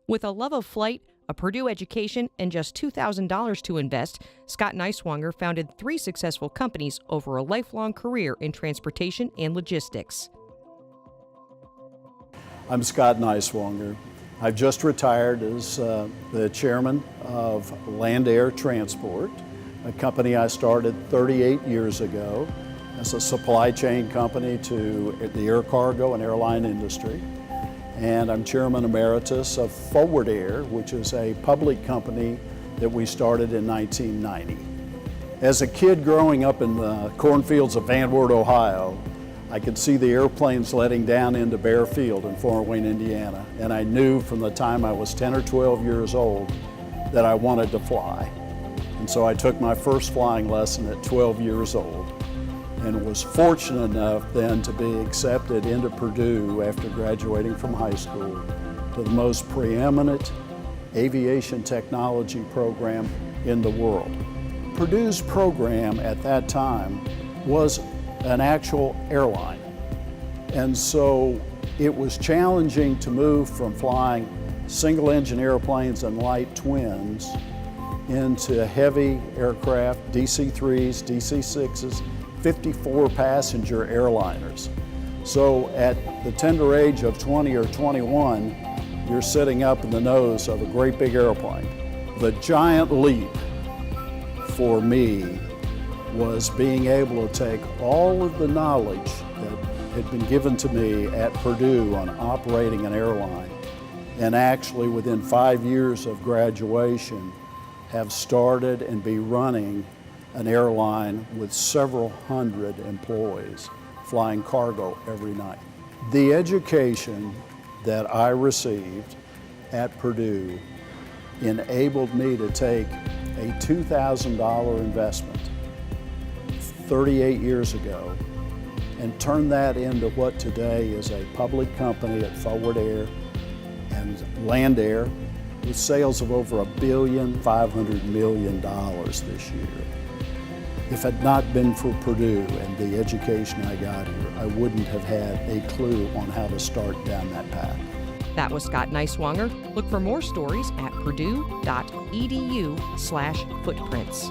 With a love of flight, a Purdue education, and just $2,000 to invest, Scott Niswonger founded 3 successful companies over a lifelong career in transportation and logistics. I'm Scott Niswonger. I've just retired as the chairman of Land Air Transport, a company I started 38 years ago as a supply chain company to the air cargo and airline industry. And I'm chairman emeritus of Forward Air, which is a public company that we started in 1990. As a kid growing up in the cornfields of Van Wert, Ohio, I could see the airplanes letting down into Bear Field in Fort Wayne, Indiana, and I knew from the time I was 10 or 12 years old that I wanted to fly. And so I took my first flying lesson at 12 years old and was fortunate enough then to be accepted into Purdue after graduating from high school to the most preeminent aviation technology program in the world. Purdue's program at that time was an actual airline. And so it was challenging to move from flying single engine airplanes and light twins into heavy aircraft, DC-3s, DC-6s, 54 passenger airliners. So at the tender age of 20 or 21, you're sitting up in the nose of a great big airplane. The giant leap for me was being able to take all of the knowledge that had been given to me at Purdue on operating an airline and actually within 5 years of graduation have started and be running an airline with several hundred employees flying cargo every night. The education that I received at Purdue enabled me to take a $2,000 investment 38 years ago and turn that into what today is a public company at Forward Air and Land Air with sales of over $1.5 billion this year. If it had not been for Purdue and the education I got here, I wouldn't have had a clue on how to start down that path. That was Scott Niswonger. Look for more stories at purdue.edu/footprints.